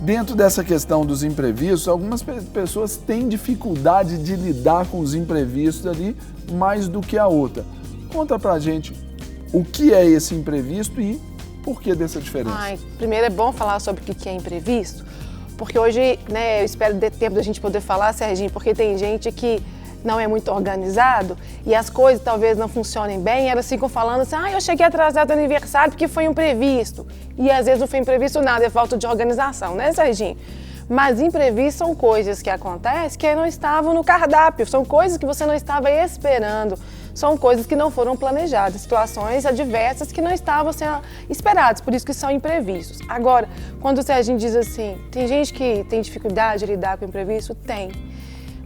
dentro dessa questão dos imprevistos, algumas pessoas têm dificuldade de lidar com os imprevistos ali mais do que a outra. Conta pra gente o que é esse imprevisto e por que dessa diferença. Primeiro é bom falar sobre o que é imprevisto, porque hoje, né, eu espero ter tempo da gente poder falar, Serginho, porque tem gente que não é muito organizado e as coisas talvez não funcionem bem, elas ficam falando assim, eu cheguei atrasado no aniversário porque foi imprevisto. E às vezes não foi imprevisto nada, é falta de organização, né, Serginho? Mas imprevistos são coisas que acontecem que não estavam no cardápio, são coisas que você não estava esperando, são coisas que não foram planejadas, situações adversas que não estavam sendo esperadas, por isso que são imprevistos. Agora, quando o Serginho diz assim, tem gente que tem dificuldade de lidar com o imprevisto? Tem.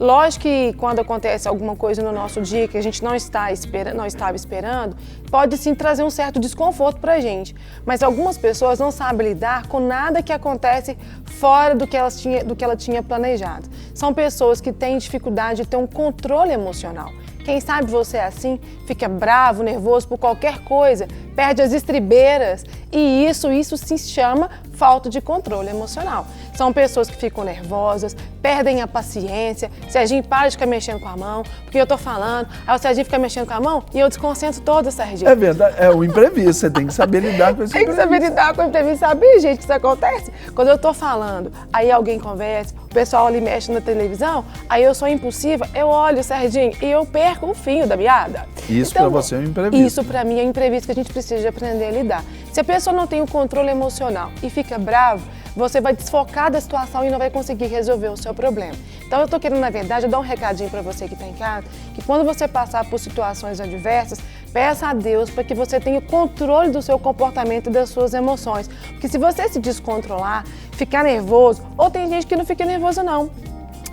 Lógico que quando acontece alguma coisa no nosso dia que a gente não estava esperando, pode sim trazer um certo desconforto para a gente. Mas algumas pessoas não sabem lidar com nada que acontece fora do que ela tinha planejado. São pessoas que têm dificuldade de ter um controle emocional. Quem sabe você é assim, fica bravo, nervoso por qualquer coisa, perde as estribeiras e isso se chama falta de controle emocional. São pessoas que ficam nervosas, perdem a paciência, Serginho para de ficar mexendo com a mão, porque eu tô falando, aí o Serginho fica mexendo com a mão e eu desconcentro todo, Serginho. É verdade, é o imprevisto, você tem que saber lidar com esse imprevisto. Tem que saber lidar com o imprevisto, sabe, gente, que isso acontece? Quando eu tô falando, aí alguém conversa, o pessoal ali mexe na televisão, aí eu sou impulsiva, eu olho, Serginho, e eu perco o fio da meada. Isso então, pra você é um imprevisto. Isso pra mim é um imprevisto que a gente precisa aprender a lidar. Se a pessoa não tem o controle emocional e fica bravo, você vai desfocar da situação e não vai conseguir resolver o seu problema. Então eu tô querendo, na verdade, dar um recadinho para você que está em casa, que quando você passar por situações adversas, peça a Deus para que você tenha o controle do seu comportamento e das suas emoções. Porque se você se descontrolar, ficar nervoso, ou tem gente que não fica nervoso não.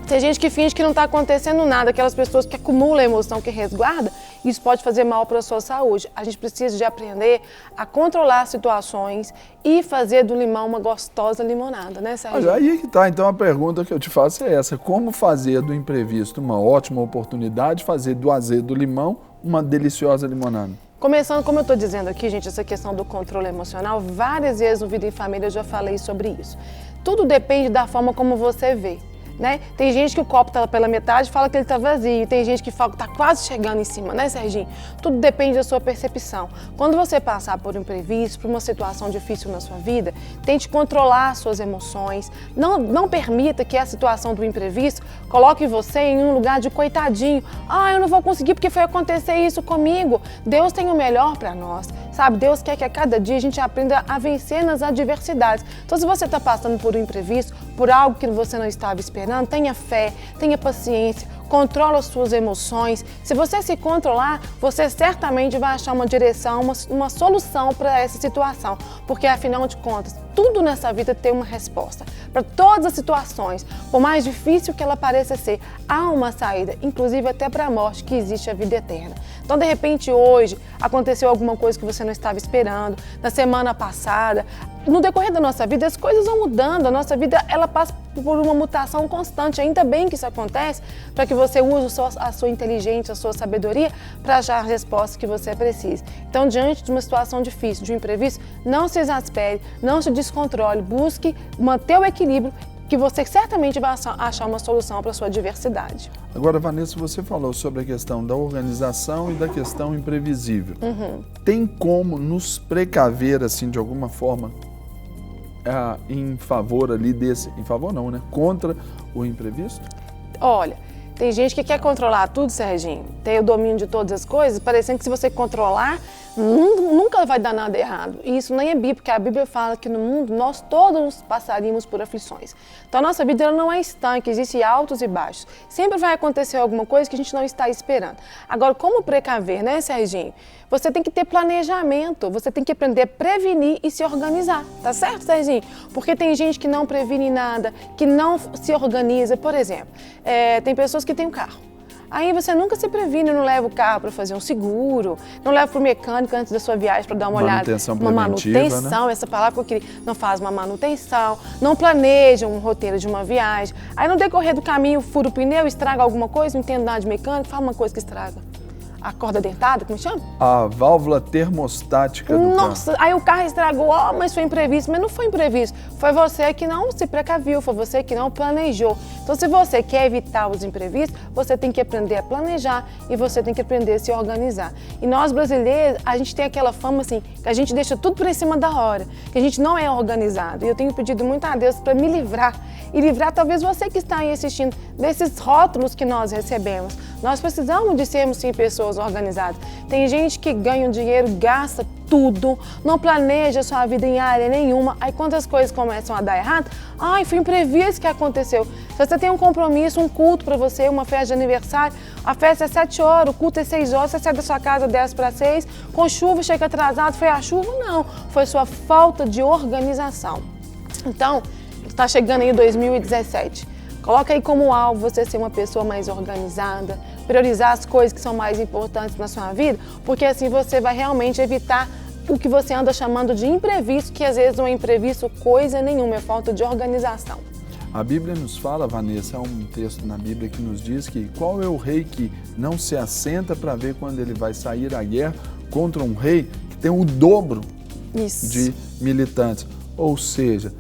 Tem gente que finge que não está acontecendo nada, aquelas pessoas que acumulam emoção, que resguarda, isso pode fazer mal para a sua saúde. A gente precisa de aprender a controlar situações e fazer do limão uma gostosa limonada, né, Sérgio? Aí que tá, então a pergunta que eu te faço é essa, como fazer do imprevisto uma ótima oportunidade, fazer do azedo do limão uma deliciosa limonada? Começando, como eu estou dizendo aqui, gente, essa questão do controle emocional, várias vezes no Vida em Família eu já falei sobre isso. Tudo depende da forma como você vê. Né? Tem gente que o copo está pela metade e fala que ele está vazio. Tem gente que fala que está quase chegando em cima, né, Serginho? Tudo depende da sua percepção. Quando você passar por um imprevisto, por uma situação difícil na sua vida, tente controlar as suas emoções. Não permita que a situação do imprevisto coloque você em um lugar de coitadinho. Eu não vou conseguir porque foi acontecer isso comigo. Deus tem o melhor para nós, sabe? Deus quer que a cada dia a gente aprenda a vencer nas adversidades. Então, se você está passando por um imprevisto, por algo que você não estava esperando, tenha fé, tenha paciência, controla as suas emoções. Se você se controlar, você certamente vai achar uma direção, uma solução para essa situação. Porque, afinal de contas, tudo nessa vida tem uma resposta. Para todas as situações, por mais difícil que ela pareça ser, há uma saída, inclusive até para a morte, que existe a vida eterna. Então, de repente, hoje, aconteceu alguma coisa que você não estava esperando, na semana passada. No decorrer da nossa vida, as coisas vão mudando, a nossa vida ela passa por uma mutação constante. Ainda bem que isso acontece, para que você use a sua inteligência, a sua sabedoria, para achar a resposta que você precisa. Então, diante de uma situação difícil, de um imprevisto, não se exaspere, não se descontrole, busque manter o equilíbrio, que você certamente vai achar uma solução para a sua adversidade. Agora, Vanessa, você falou sobre a questão da organização e da questão imprevisível. Tem como nos precaver, assim, de alguma forma, em favor ali desse... Em favor não, né? Contra o imprevisto? Olha, tem gente que quer controlar tudo, Serginho, ter o domínio de todas as coisas, parecendo que se você controlar, nunca vai dar nada errado. E isso nem é bíblico, porque a Bíblia fala que no mundo nós todos passaríamos por aflições. Então a nossa vida ela não é estanque, existem altos e baixos. Sempre vai acontecer alguma coisa que a gente não está esperando. Agora, como precaver, né, Serginho? Você tem que ter planejamento, você tem que aprender a prevenir e se organizar, tá certo, Serginho? Porque tem gente que não previne nada, que não se organiza. Por exemplo, tem pessoas que têm um carro. Aí você nunca se previne, não leva o carro para fazer um seguro, não leva para o mecânico antes da sua viagem para dar uma olhada. Uma manutenção, né? Essa palavra que eu queria. Não faz uma manutenção, não planeja um roteiro de uma viagem. Aí no decorrer do caminho fura o pneu, estraga alguma coisa, não entende nada de mecânico, fala uma coisa que estraga. a corda dentada, como chama? A válvula termostática do carro. Nossa, aí o carro estragou, mas foi imprevisto. Mas não foi imprevisto, foi você que não se precaviu, foi você que não planejou. Então, se você quer evitar os imprevistos, você tem que aprender a planejar e você tem que aprender a se organizar. E nós brasileiros, a gente tem aquela fama assim, que a gente deixa tudo por cima da hora, que a gente não é organizado. E eu tenho pedido muito a Deus para me livrar e livrar talvez você que está aí assistindo desses rótulos que nós recebemos. Nós precisamos de sermos sim pessoas organizadas. Tem gente que ganha dinheiro, gasta tudo, não planeja sua vida em área nenhuma, aí quando as coisas começam a dar errado, ai, foi imprevisto que aconteceu. Se você tem um compromisso, um culto para você, uma festa de aniversário, a festa é 7 horas, o culto é 6 horas, você sai da sua casa 10 para 6, com chuva, chega atrasado, foi a chuva? Não, foi sua falta de organização. Então, está chegando aí 2017. Coloca aí como alvo você ser uma pessoa mais organizada, priorizar as coisas que são mais importantes na sua vida, porque assim você vai realmente evitar o que você anda chamando de imprevisto, que às vezes não é imprevisto coisa nenhuma, é falta de organização. A Bíblia nos fala, Vanessa, há um texto na Bíblia que nos diz que qual é o rei que não se assenta para ver quando ele vai sair à guerra contra um rei que tem o dobro de militantes. Ou seja,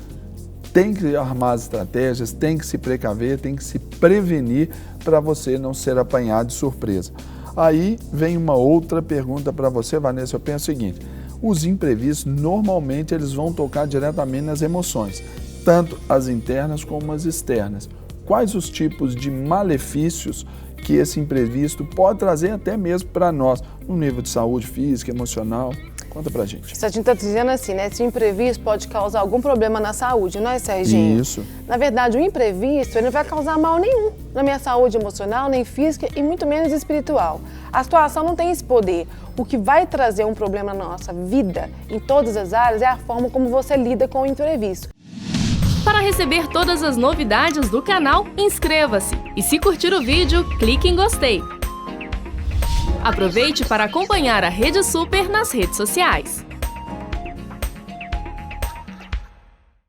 tem que armar as estratégias, tem que se precaver, tem que se prevenir para você não ser apanhado de surpresa. Aí vem uma outra pergunta para você, Vanessa. Eu penso o seguinte: os imprevistos normalmente eles vão tocar diretamente nas emoções, tanto as internas como as externas. Quais os tipos de malefícios que esse imprevisto pode trazer até mesmo para nós, no nível de saúde física, emocional? Conta pra gente. A gente está dizendo assim, né? Se o imprevisto pode causar algum problema na saúde, não é, Serginho? Isso. Na verdade, o imprevisto ele não vai causar mal nenhum na minha saúde emocional, nem física e muito menos espiritual. A situação não tem esse poder. O que vai trazer um problema na nossa vida, em todas as áreas, é a forma como você lida com o imprevisto. Para receber todas as novidades do canal, inscreva-se. E se curtir o vídeo, clique em gostei. Aproveite para acompanhar a Rede Super nas redes sociais.